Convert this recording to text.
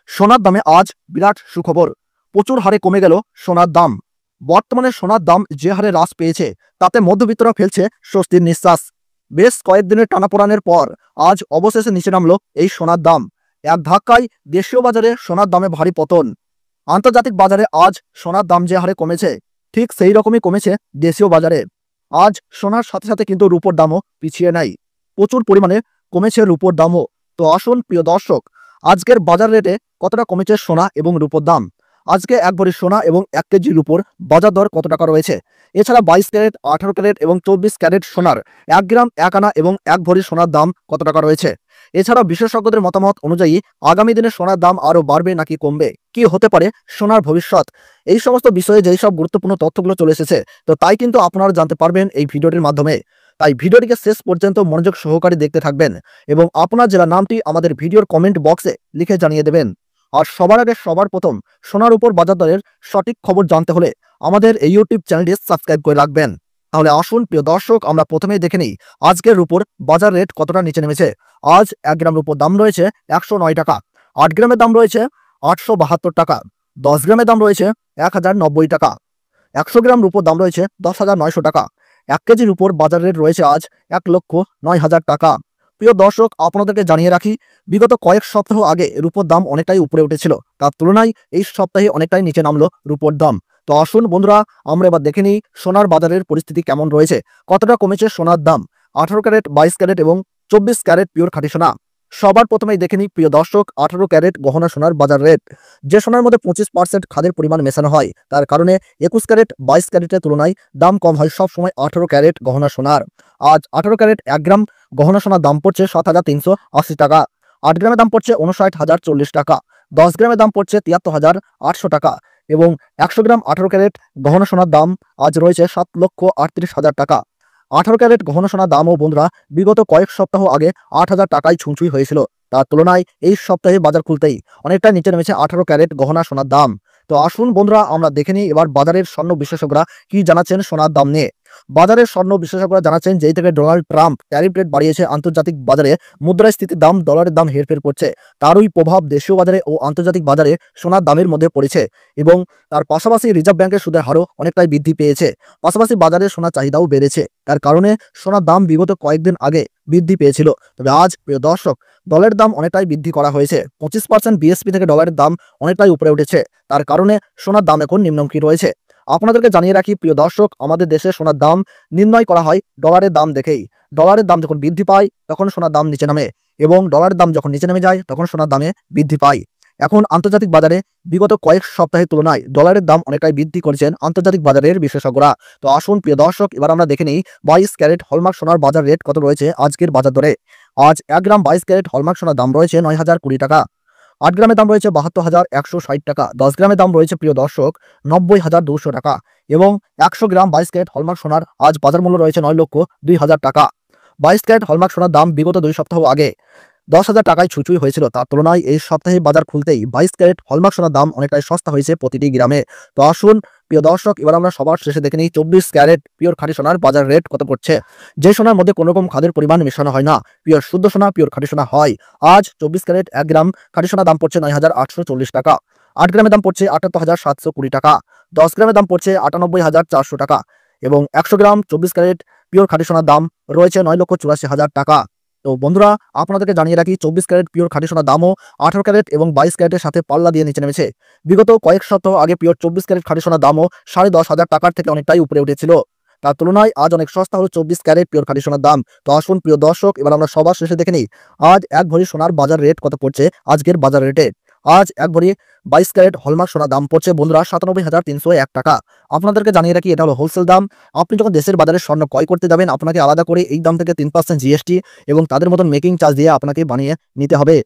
সোনার দামে আজ বিরাট সুখবর। প্রচুর হারে কমে গেল সোনার দাম। বর্তমানে সোনার দাম যে হারে হ্রাস পেয়েছে তাতে মধ্যবিত্তরা ফেলছে স্বস্তির নিঃশ্বাস। বেশ কয়েকদিনের টানাপোড়েনের পর আজ অবশেষে নিচে নামলো এই সোনার দাম। এক ধাক্কায় দেশীয় বাজারে সোনার দামে ভারী পতন। আন্তর্জাতিক বাজারে আজ সোনার দাম যে হারে কমেছে ঠিক সেই রকমই কমেছে দেশীয় বাজারে। আজ সোনার সাথে সাথে কিন্তু রূপোর দামও পিছিয়ে নাই, প্রচুর পরিমাণে কমেছে রূপোর দামও। তো আসুন প্রিয় দর্শক, আজকের বাজার রেটে কতটা কমেছে সোনা এবং রূপোর দাম, আজকে এক ভরি সোনা এবং 1 কেজি রূপোর বাজার দর কত টাকা রয়েছে, এছাড়া 22 ক্যারেট, 18 ক্যারেট এবং 24 ক্যারেট সোনার 1 গ্রাম 1 আনা এবং 1 ভরি সোনার দাম কত টাকা রয়েছে, এছাড়া বিশেষজ্ঞদের মতামত অনুযায়ী আগামী দিনে সোনার দাম আরও বাড়বে নাকি কমবে, কি হতে পারে সোনার ভবিষ্যৎ, এই সমস্ত বিষয়ে যেই সব গুরুত্বপূর্ণ তথ্যগুলো চলে এসেছে তো তাই কিন্তু আপনারা জানতে পারবেন এই ভিডিওটির মাধ্যমে। তাই ভিডিওটিকে শেষ পর্যন্ত মনোযোগ সহকারে দেখতে থাকবেন এবং আপনার জেলার নামটি আমাদের ভিডিওর কমেন্ট বক্সে লিখে জানিয়ে দেবেন। আর সবার আগে সবার প্রথম সোনার উপর বাজার দরের সঠিক খবর জানতে হলে আমাদের এই ইউটিউব চ্যানেলটি সাবস্ক্রাইব করে রাখবেন। তাহলে আসুন প্রিয় দর্শক, আমরা প্রথমেই দেখে নিই আজকের রূপোর বাজার রেট কতটা নিচে নেমেছে। আজ 1 গ্রাম রূপোর দাম রয়েছে 109 টাকা, 8 গ্রামের দাম রয়েছে 872 টাকা, 10 গ্রামের দাম রয়েছে 1090 টাকা, 100 গ্রাম রূপোর দাম রয়েছে 10,900 টাকা, 1 কেজি রূপোর বাজার রেট রয়েছে আজ 1,09,000 টাকা। প্রিয় দর্শক, আপনাদেরকে জানিয়ে রাখি বিগত কয়েক সপ্তাহ আগে রূপোর দাম অনেকটাই উপরে উঠেছিল, তার তুলনায় এই সপ্তাহে অনেকটাই নিচে নামলো রূপোর দাম। তো আসুন বন্ধুরা, আমরা এবার দেখে নিই সোনার বাজারের পরিস্থিতি কেমন রয়েছে, কতটা কমেছে সোনার দাম। 18 ক্যারেট, 22 ক্যারেট এবং 24 ক্যারেট পিওর খাঁটি সোনা। সবার প্রথমেই দেখে নিই প্রিয় দর্শক 18 ক্যারেট গহনা সোনার বাজার রেট। যে সোনার মধ্যে 25% খাদের পরিমাণ মেশানো হয়, তার কারণে 21 ক্যারেট 22 ক্যারেটের তুলনায় দাম কম হয় সব সময় 18 ক্যারেট গহনা সোনার। আজ 18 ক্যারেট 1 গ্রাম গহনা সোনার দাম পড়ছে 7,380 টাকা, 8 গ্রামের দাম পড়ছে 59,040 টাকা, 10 গ্রামের দাম পড়ছে 73,800 টাকা এবং 100 গ্রাম 18 ক্যারেট গহনা সোনার দাম আজ রয়েছে 7,38,000 টাকা। 18 ক্যারেট গহনা সোনার দামও বন্ধুরা বিগত কয়েক সপ্তাহ আগে 8,000 টাকায় ছুঁই হয়েছিল, তার তুলনায় এই সপ্তাহে বাজার খুলতেই অনেকটা নিচে নেমেছে 18 ক্যারেট গহনা সোনার দাম। তো আসুন বন্ধুরা, আমরা দেখে নিই এবার বাজারের স্বর্ণ বিশেষজ্ঞরা কি জানাচ্ছেন সোনার দাম নিয়ে। বাজারের স্বর্ণ বিশেষজ্ঞরা জানাচ্ছেন যেই থেকে ডোনাল্ড ট্রাম্প ট্যারিফ রেট বাড়িয়েছে, আন্তর্জাতিক বাজারে মুদ্রাস্ফীতির দাম, ডলারের দাম হেরফের করছে, তারই প্রভাব দেশীয় বাজারে ও আন্তর্জাতিক বাজারে সোনার দামের মধ্যে পড়েছে এবং তার পাশাপাশি রিজার্ভ ব্যাংকের সুদের হারও অনেকটাই বৃদ্ধি পেয়েছে। পাশাপাশি বাজারে সোনার চাহিদাও বেড়েছে, তার কারণে সোনার দাম বিগত কয়েকদিন আগে বৃদ্ধি পেয়েছিল। তবে আজ প্রিয় দর্শক, ডলারের দাম অনেকটাই বৃদ্ধি করা হয়েছে, 25% বিএসপি থেকে ডলারের দাম অনেকটাই উপরে উঠেছে, তার কারণে সোনার দাম এখন নিম্নমুখী রয়েছে। আপনাদেরকে জানিয়ে রাখি প্রিয় দর্শক, আমাদের দেশে সোনার দাম নির্ণয় করা হয় ডলারের দাম দেখেই। ডলারের দাম যখন বৃদ্ধি পায় তখন সোনার দাম নিচে নামে এবং ডলারের দাম যখন নিচে নেমে যায় তখন সোনার দামে বৃদ্ধি পায়। এখন আন্তর্জাতিক বাজারে বিগত কয়েক সপ্তাহের তুলনায় ডলারের দাম অনেকটাই বৃদ্ধি করেছেন আন্তর্জাতিক বাজারের বিশেষজ্ঞরা। তো আসুন প্রিয় দর্শক, এবার আমরা দেখে নিই 22 ক্যারেট হলমার্ক সোনার বাজার রেট কত রয়েছে আজকের বাজার দরে। আজ 1 গ্রাম 22 ক্যারেট হলমার্ক সোনার দাম রয়েছে 9,020 টাকা, 8 গ্রামের দাম রয়েছে 72,160 টাকা, 10 গ্রামের দাম রয়েছে প্রিয় দর্শক 90,200 টাকা এবং 100 গ্রাম 22 ক্যারেট হলমার্ক সোনার আজ বাজার মূল্য রয়েছে 9,02,000 টাকা। 22 ক্যারেট হলমার্ক সোনার দাম বিগত 2 সপ্তাহ আগে 10,000 টাকায় ছুঁই হয়েছিল, তার তুলনায় এই সপ্তাহে বাজার খুলতেই 22 ক্যারেট হলমার্ক সোনার দাম অনেকটাই সস্তা হয়েছে প্রতিটি গ্রামে। তো আসুন প্রিয় দর্শক, এবার আমরা সবার শেষে দেখে নিই 24 ক্যারেট পিওর খাঁটি সোনার বাজার রেট কত পড়ছে। যে সোনার মধ্যে কোনো রকম খাদের পরিমাণ মেশানো হয় না, পিওর শুদ্ধ সোনা, পিওর খাঁটি সোনা হয়। আজ 24 ক্যারেট 1 গ্রাম খাঁটি সোনার দাম পড়ছে 9,840 টাকা, 8 গ্রামের দাম পড়ছে 78,720 টাকা, 10 গ্রামের দাম পড়ছে 98,400 টাকা এবং 100 গ্রাম 24 ক্যারেট পিওর খাঁটি সোনার দাম রয়েছে 9,84,000 টাকা। তো বন্ধুরা, আপনাদেরকে জানিয়ে রাখি 24 ক্যারেট পিওর খাঁটি সোনার দামও 18 ক্যারেট এবং 22 ক্যারেটের সাথে পাল্লা দিয়ে নিচে নেমেছে। বিগত কয়েক সপ্তাহ আগে পিওর 24 ক্যারেট খাঁটি সোনার দামও 10,500 টাকার থেকে অনেকটাই উপরে উঠেছিল, তার তুলনায় আজ অনেক সস্তা হলো 24 ক্যারেট পিওর খাঁটি সোনার দাম। তো আসুন প্রিয় দর্শক, এবার আমরা সবার শেষে দেখে নিই আজ 1 ভরি সোনার বাজার রেট কত পড়ছে আজকের বাজার রেটে। আজ 1 ভরি 22 ক্যারেট হলমার্ক সোনার দাম পড়ছে বন্ধুরা 97,301 টাকা। আপনাদেরকে জানিয়ে রাখি এটা হলো হোলসেল দাম। আপনি যখন দেশের বাজারে স্বর্ণ ক্রয় করতে যাবেন আপনাকে আলাদা করে এই দাম থেকে 3% জিএসটি এবং তাদের মতন মেকিং চার্জ দিয়ে আপনাকে বানিয়ে নিতে হবে।